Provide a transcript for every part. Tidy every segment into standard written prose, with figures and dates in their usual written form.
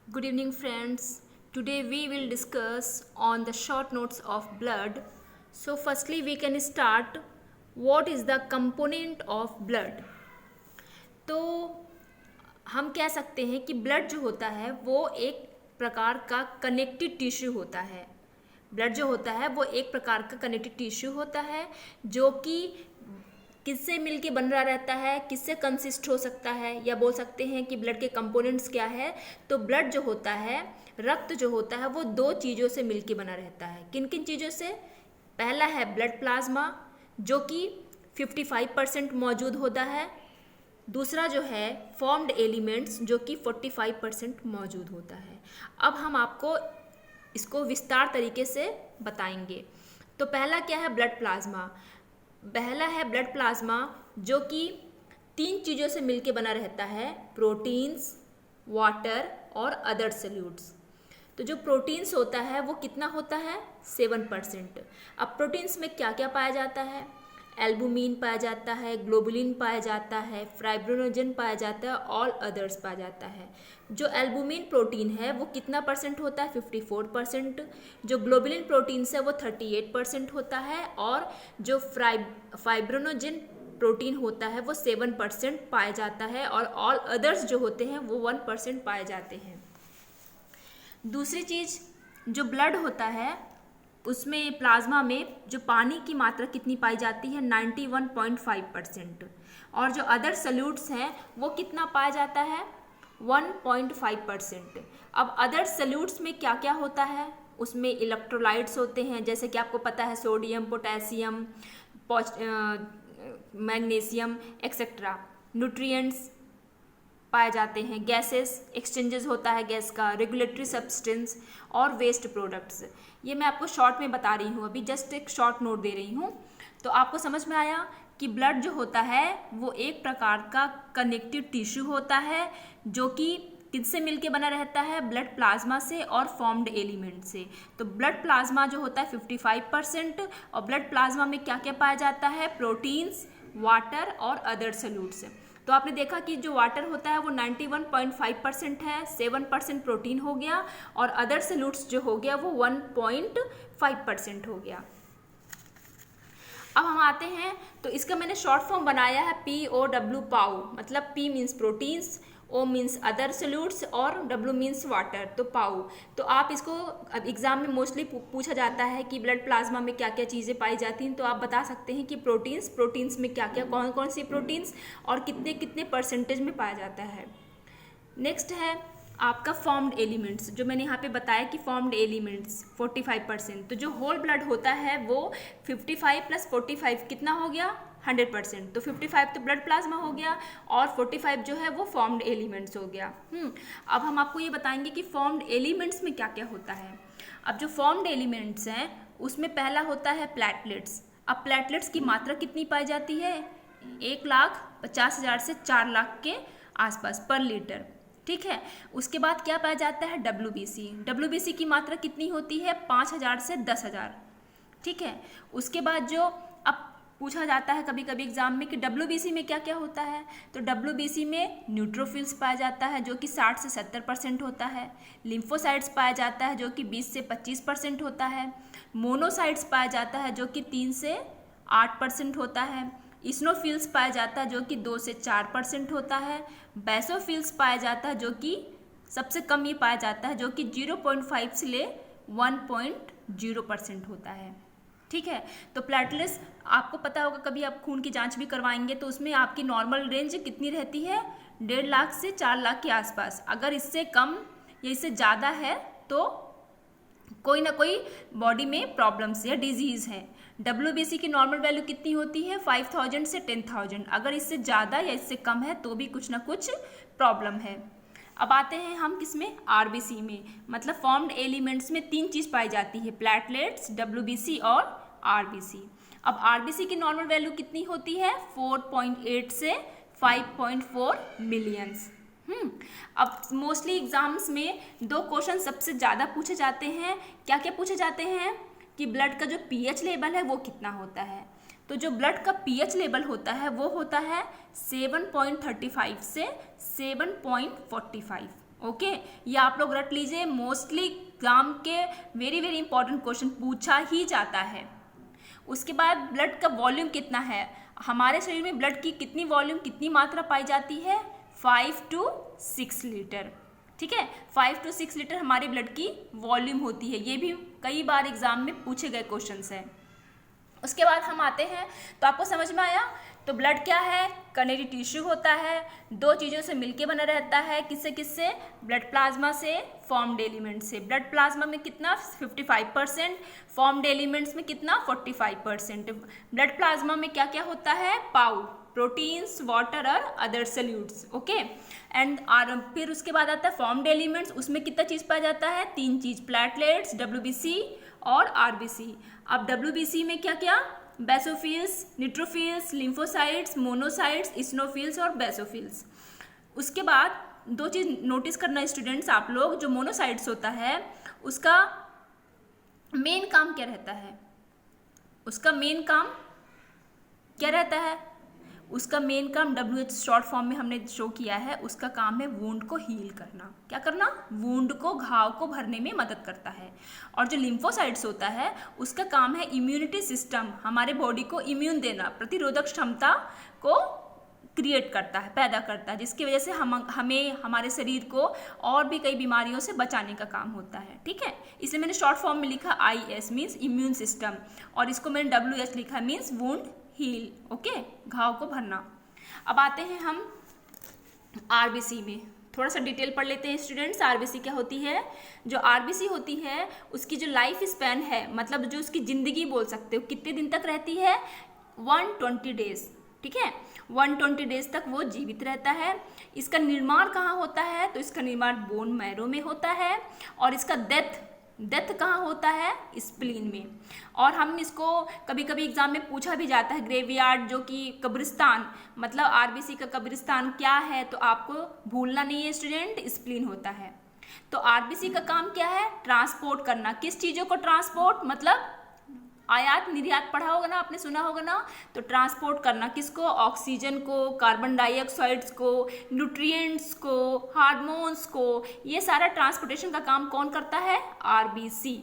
Good evening, friends. Today we will discuss on the short notes of blood. So, firstly, we can start. What is the component of blood? तो हम कह सकते हैं कि blood जो होता है वो एक प्रकार का कनेक्टिव टिश्यू होता है। ब्लड जो होता है वो एक प्रकार का कनेक्टिव टिश्यू होता है जो कि किससे मिलके बन रहा रहता है, किससे कंसिस्ट हो सकता है, या बोल सकते हैं कि ब्लड के कंपोनेंट्स क्या है। तो ब्लड जो होता है, रक्त जो होता है वो दो चीज़ों से मिलके बना रहता है। किन किन चीज़ों से? पहला है ब्लड प्लाज्मा जो कि 55% मौजूद होता है। दूसरा जो है फॉर्म्ड एलिमेंट्स जो कि 45% मौजूद होता है। अब हम आपको इसको विस्तार तरीके से बताएंगे। तो पहला क्या है? Blood plasma. पहला है ब्लड प्लाज्मा जो कि तीन चीज़ों से मिलके बना रहता है, प्रोटीन्स, वाटर और अदर सॉल्यूट्स। तो जो प्रोटीन्स होता है वो कितना होता है? 7%। अब प्रोटीन्स में क्या क्या पाया जाता है? एल्बुमिन पाया जाता है, ग्लोबुलिन पाया जाता है, फाइब्रिनोजन पाया जाता है और अदर्स पाया जाता है। जो एल्बुमिन प्रोटीन है वो कितना परसेंट होता है? 54%। जो ग्लोबुलिन प्रोटीन्स है वो 38% होता है और जो फाइब्रिनोजन प्रोटीन होता है वो 7% पाया जाता है और ऑल अदर्स जो होते हैं वो 1% पाए जाते हैं। दूसरी चीज़, जो ब्लड होता है उसमें प्लाज्मा में जो पानी की मात्रा कितनी पाई जाती है? 91.5%। और जो अदर सल्यूट्स हैं वो कितना पाया जाता है? 1.5%। अब अदर सल्यूट्स में क्या क्या होता है? उसमें इलेक्ट्रोलाइट्स होते हैं, जैसे कि आपको पता है sodium, potassium, magnesium etcetera. Nutrients पाए जाते हैं, गैसेस एक्सचेंजेस होता है गैस का, रेगुलेटरी सब्सटेंस और वेस्ट प्रोडक्ट्स। ये मैं आपको शॉर्ट में बता रही हूँ, अभी जस्ट एक शॉर्ट नोट दे रही हूँ। तो आपको समझ में आया कि ब्लड जो होता है वो एक प्रकार का कनेक्टिव टिश्यू होता है जो कि किससे मिलके बना रहता है? ब्लड प्लाज्मा से और फॉर्म्ड एलिमेंट से। तो ब्लड प्लाज्मा जो होता है 55% और ब्लड प्लाज्मा में क्या क्या पाया जाता है? प्रोटीन्स, वाटर और अदर सॉल्यूट्स। तो आपने देखा कि जो वाटर होता है वो 91.5% है, 7% प्रोटीन हो गया और अदर सॉल्यूट्स जो हो गया वो 1.5% हो गया। अब हम आते हैं, तो इसका मैंने शॉर्ट फॉर्म बनाया है POW, पाउ। मतलब P means proteins, O means other solutes और W मीन्स वाटर, तो पाउ। तो आप इसको अब एग्जाम में मोस्टली पूछा जाता है कि ब्लड प्लाज्मा में क्या क्या चीज़ें पाई जाती हैं, तो आप बता सकते हैं कि प्रोटीन्स में क्या क्या, कौन कौन सी प्रोटीन्स और कितने कितने परसेंटेज में पाया जाता है। नेक्स्ट है आपका फॉर्म्ड एलिमेंट्स, जो मैंने यहाँ पे बताया कि फॉर्म्ड एलिमेंट्स 45%। तो जो होल ब्लड होता है वो 55 + 45 कितना हो गया? 100%। तो 55 तो ब्लड प्लाज्मा हो गया और 45 जो है वो फॉर्म्ड एलिमेंट्स हो गया। अब हम आपको ये बताएंगे कि फॉर्म्ड एलिमेंट्स में क्या क्या होता है। अब जो फॉर्म्ड एलिमेंट्स हैं उसमें पहला होता है प्लेटलेट्स। अब प्लेटलेट्स की मात्रा कितनी पाई जाती है? 1,50,000 से 4 लाख के आसपास पर लीटर। ठीक है। उसके बाद क्या पाया जाता है? WBC की मात्रा कितनी होती है? 5,000 से 10,000। ठीक है। उसके बाद जो अब पूछा जाता है कभी कभी एग्जाम में कि WBC में क्या क्या होता है, तो WBC में न्यूट्रोफिल्स पाया जाता है जो कि 60 से 70% होता है। लिम्फोसाइट्स पाया जाता है जो कि 20 से 25% होता है। मोनोसाइट्स पाया जाता है जो कि 3 से 8% होता है। इस्नोफिल्स पाया जाता है जो कि 2 से 4% होता है। बेसोफिल्स पाया जाता है जो कि सबसे कम ही पाया जाता है, जो कि 0.5 से ले 1.0% होता है। ठीक है। तो प्लेटलेट्स आपको पता होगा, कभी आप खून की जांच भी करवाएंगे तो उसमें आपकी नॉर्मल रेंज कितनी रहती है? 1.5 लाख से 4 लाख के आसपास। अगर इससे कम या इससे ज़्यादा है तो कोई ना कोई बॉडी में प्रॉब्लम्स या डिजीज़ है। WBC की नॉर्मल वैल्यू कितनी होती है? 5,000 से 10,000। अगर इससे ज़्यादा या इससे कम है तो भी कुछ ना कुछ प्रॉब्लम है। अब आते हैं हम किसमें? RBC में। मतलब फॉर्म्ड एलिमेंट्स में 3 चीज़ पाई जाती है, प्लेटलेट्स, WBC और RBC। अब RBC की नॉर्मल वैल्यू कितनी होती है? 4.8 से 5.4 मिलियंस। अब मोस्टली एग्जाम्स में 2 क्वेश्चन सबसे ज़्यादा पूछे जाते हैं। क्या क्या पूछे जाते हैं? कि ब्लड का जो pH लेवल है वो कितना होता है। तो जो ब्लड का pH लेवल होता है वो होता है 7.35 से 7.45। ओके, ये आप लोग रट लीजिए, मोस्टली एग्जाम के वेरी वेरी इंपॉर्टेंट क्वेश्चन पूछा ही जाता है। उसके बाद ब्लड का वॉल्यूम कितना है, हमारे शरीर में ब्लड की कितनी वॉल्यूम, कितनी मात्रा पाई जाती है, 5 to 6 लीटर। ठीक है, 5 to 6 लीटर हमारे ब्लड की वॉल्यूम होती है। ये भी कई बार एग्जाम में पूछे गए क्वेश्चंस हैं। उसके बाद हम आते हैं, तो आपको समझ में आया, तो ब्लड क्या है, कनेरी टिश्यू होता है, दो चीज़ों से मिलके बना रहता है, किससे किससे, ब्लड प्लाज्मा से, फॉर्म्ड एलिमेंट से। ब्लड प्लाज्मा में कितना, 55%, फॉर्म्ड एलिमेंट्स में कितना, 45%। ब्लड प्लाज्मा में क्या क्या होता है, पाउडर, प्रोटीन्स, वाटर और अदर सल्यूट्स। ओके, एंड फिर उसके बाद आता है फॉर्म्ड एलिमेंट्स, उसमें कितना चीज़ पाया जाता है, 3 चीज़, प्लेटलेट्स, WBC और RBC। अब WBC में क्या क्या, बेसोफिल्स, न्यूट्रोफिल्स, लिम्फोसाइट्स, मोनोसाइट्स, इस्नोफिल्स और बेसोफिल्स। उसके बाद दो चीज़ नोटिस करना स्टूडेंट्स आप लोग, जो मोनोसाइट्स होता है उसका मेन काम क्या रहता है, उसका मेन काम क्या रहता है, उसका मेन काम WH शॉर्ट फॉर्म में हमने शो किया है, उसका काम है वुंड को हील करना। क्या करना, वुंड को, घाव को भरने में मदद करता है। और जो लिम्फोसाइट्स होता है उसका काम है इम्यूनिटी सिस्टम, हमारे बॉडी को इम्यून देना, प्रतिरोधक क्षमता को क्रिएट करता है, पैदा करता है, जिसकी वजह से हमें हमारे शरीर को और भी कई बीमारियों से बचाने का काम होता है। ठीक है, इसलिए मैंने शॉर्ट फॉर्म में लिखा IS मीन्स इम्यून सिस्टम, और इसको मैंने WH लिखा मीन्स वुंड हील। ओके, घाव को भरना। अब आते हैं हम RBC में, थोड़ा सा डिटेल पढ़ लेते हैं स्टूडेंट्स। RBC क्या होती है, जो RBC होती है उसकी जो लाइफ स्पैन है, मतलब जो उसकी ज़िंदगी बोल सकते हो, कितने दिन तक रहती है, 120 डेज। ठीक है, 120 डेज तक वो जीवित रहता है। इसका निर्माण कहाँ होता है, तो इसका निर्माण बोन मैरो में होता है, और इसका डेथ कहाँ होता है, स्प्लीन में। और हम इसको कभी कभी एग्जाम में पूछा भी जाता है, ग्रेवयार्ड जो कि कब्रिस्तान, मतलब RBC का कब्रिस्तान क्या है, तो आपको भूलना नहीं है स्टूडेंट, स्प्लीन होता है। तो RBC का काम क्या है, ट्रांसपोर्ट करना। किस चीज़ों को ट्रांसपोर्ट, मतलब आयात निर्यात पढ़ा होगा ना, आपने सुना होगा ना, तो ट्रांसपोर्ट करना किसको, ऑक्सीजन को, कार्बन डाइऑक्साइड्स को, न्यूट्रिएंट्स को, हार्मोन्स को, ये सारा ट्रांसपोर्टेशन का काम कौन करता है, RBC।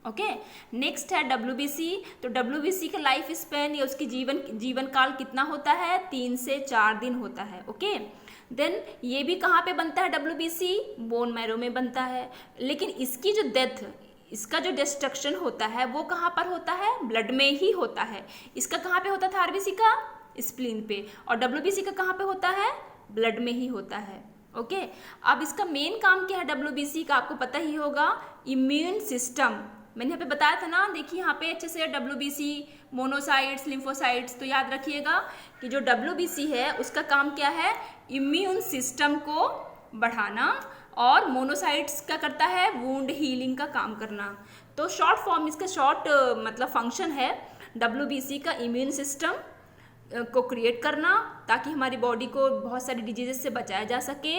ओके, नेक्स्ट है WBC। तो WBC का लाइफ स्पैन या उसकी जीवन काल कितना होता है, 3 से 4 दिन होता है। ओके, देन ये भी कहाँ पे बनता है WBC, बोन मैरो में बनता है। लेकिन इसकी जो डेथ, इसका जो डिस्ट्रक्शन होता है वो कहाँ पर होता है, ब्लड में ही होता है। इसका कहाँ पे होता था RBC का, स्प्लीन पे, और WBC का कहाँ पे होता है, ब्लड में ही होता है। ओके, अब इसका मेन काम क्या है WBC का, आपको पता ही होगा, इम्यून सिस्टम। मैंने यहाँ पे बताया था ना, देखिए यहाँ पे अच्छे से WBC, मोनोसाइट्स, लिम्फोसाइट्स, तो याद रखिएगा कि जो WBC है उसका काम क्या है, इम्यून सिस्टम को बढ़ाना, और मोनोसाइट्स क्या करता है, वुंड हीलिंग का काम करना। तो शॉर्ट फॉर्म इसका शॉर्ट मतलब फंक्शन है WBC का, इम्यून सिस्टम को क्रिएट करना ताकि हमारी बॉडी को बहुत सारी डिजीजेस से बचाया जा सके,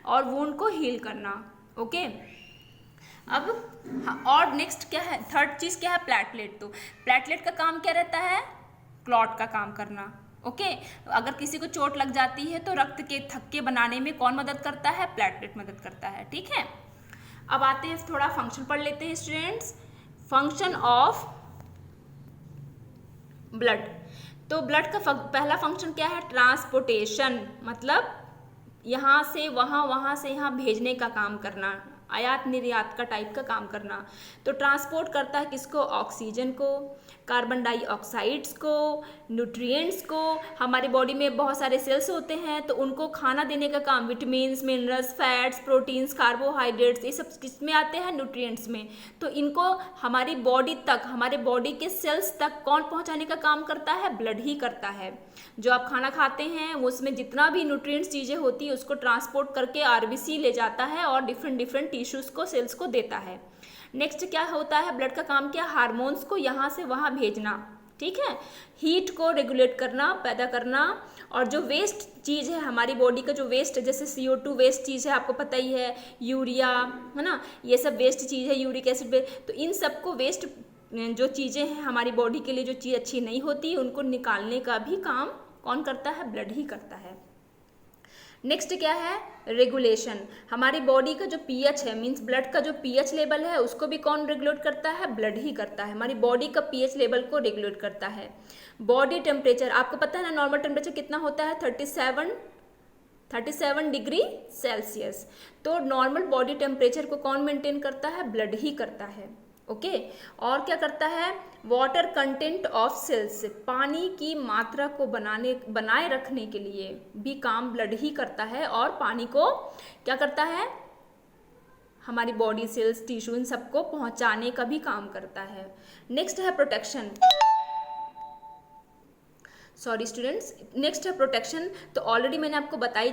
और वुंड को हील करना। ओके, अब और नेक्स्ट क्या है, थर्ड चीज़ क्या है, प्लेटलेट। तो प्लेटलेट का काम क्या रहता है, क्लॉट का काम करना। ओके, अगर किसी को चोट लग जाती है तो रक्त के थक्के बनाने में कौन मदद करता है, प्लेटलेट मदद करता है। ठीक है, अब आते हैं थोड़ा फंक्शन पढ़ लेते हैं स्टूडेंट्स। Function of blood. तो ब्लड का पहला फंक्शन क्या है, ट्रांसपोर्टेशन, मतलब यहाँ से वहाँ, वहाँ से यहाँ भेजने का काम करना, आयात निर्यात का टाइप का काम करना। तो ट्रांसपोर्ट करता है किसको, ऑक्सीजन को, कार्बन डाइऑक्साइड्स को, न्यूट्रिएंट्स को। हमारी बॉडी में बहुत सारे सेल्स होते हैं तो उनको खाना देने का काम, vitamins, minerals, fats, proteins, carbohydrates, ये सब किस में आते हैं, न्यूट्रिएंट्स में। तो इनको हमारी बॉडी तक, हमारे बॉडी के सेल्स तक कौन पहुंचाने का काम करता है, ब्लड ही करता है। जो आप खाना खाते हैं उसमें जितना भी न्यूट्रिएंट्स चीज़ें होती है उसको ट्रांसपोर्ट करके RBC ले जाता है और डिफरेंट टिश्यूज़ को, सेल्स को देता है। नेक्स्ट क्या होता है, ब्लड का काम क्या, हार्मोन्स को यहाँ से वहाँ भेजना। ठीक है, हीट को रेगुलेट करना, पैदा करना, और जो वेस्ट चीज़ है हमारी बॉडी का, जो वेस्ट जैसे CO2 वेस्ट चीज़ है, आपको पता ही है, यूरिया है ना, ये सब वेस्ट चीज़ है, यूरिक एसिड वेस्ट। तो इन सबको वेस्ट जो चीज़ें हैं हमारी बॉडी के लिए, जो चीज़ अच्छी नहीं होती, उनको निकालने का भी काम कौन करता है, ब्लड ही करता है। नेक्स्ट क्या है, रेगुलेशन। हमारी बॉडी का जो पीएच है, मींस ब्लड का जो पीएच लेवल है, उसको भी कौन रेगुलेट करता है, ब्लड ही करता है। हमारी बॉडी का पीएच लेवल को रेगुलेट करता है। बॉडी टेम्परेचर, आपको पता है ना नॉर्मल टेम्परेचर कितना होता है, 37 डिग्री सेल्सियस। तो नॉर्मल बॉडी टेम्परेचर को कौन मेंटेन करता है, ब्लड ही करता है। ओके और क्या करता है, वाटर कंटेंट ऑफ सेल्स, पानी की मात्रा को बनाए रखने के लिए भी काम ब्लड ही करता है, और पानी को क्या करता है, हमारी बॉडी सेल्स टिश्यू इन सबको पहुंचाने का भी काम करता है। नेक्स्ट है प्रोटेक्शन, सॉरी स्टूडेंट्स, नेक्स्ट है प्रोटेक्शन। तो ऑलरेडी मैंने आपको बताई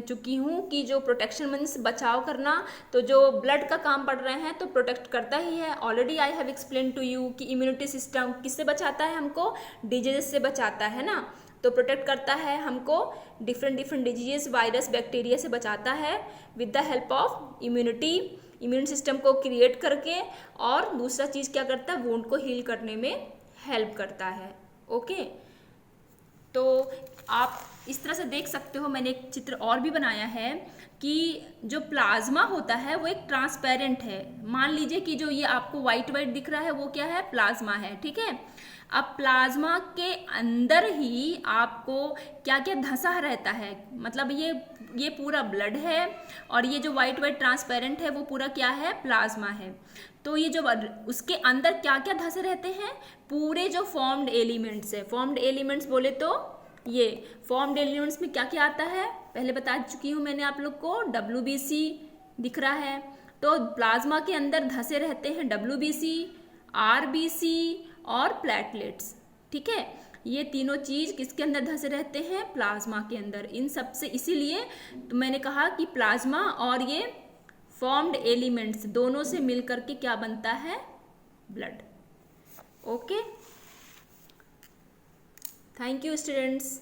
चुकी हूँ कि जो प्रोटेक्शन मीन्स बचाव करना, तो जो ब्लड का काम पड़ रहे हैं तो प्रोटेक्ट करता ही है। Already I have explain to you कि इम्यूनिटी सिस्टम किससे बचाता है, हमको डिजीजेस से बचाता है ना। तो प्रोटेक्ट करता है हमको डिफरेंट डिजीजेस, वायरस, बैक्टीरिया से बचाता है with the help of immune system को क्रिएट करके। और दूसरा चीज़ क्या करता है, वुंड को हील करने में हेल्प करता है। ओके तो आप इस तरह से देख सकते हो, मैंने एक चित्र और भी बनाया है कि जो प्लाज्मा होता है वो एक ट्रांसपेरेंट है। मान लीजिए कि जो ये आपको वाइट दिख रहा है वो क्या है, प्लाज्मा है, ठीक है। अब प्लाज्मा के अंदर ही आपको क्या क्या धंसा रहता है, मतलब ये पूरा ब्लड है, और ये जो वाइट ट्रांसपेरेंट है वो पूरा क्या है, प्लाज्मा है। तो ये जो उसके अंदर क्या क्या धंसे रहते हैं, पूरे जो फॉर्म्ड एलिमेंट्स है। फॉर्म्ड एलिमेंट्स बोले तो ये फॉर्म्ड एलिमेंट्स में क्या क्या आता है, पहले बता चुकी हूँ मैंने आप लोग को, WBC दिख रहा है। तो प्लाज्मा के अंदर धंसे रहते हैं WBC, RBC और प्लेटलेट्स, ठीक है। ये तीनों चीज किसके अंदर धंसे रहते हैं, प्लाज्मा के अंदर। इन सब से इसीलिए तो मैंने कहा कि प्लाज्मा और ये फॉर्म्ड एलिमेंट्स दोनों से मिलकर के क्या बनता है, blood. Okay, thank you students.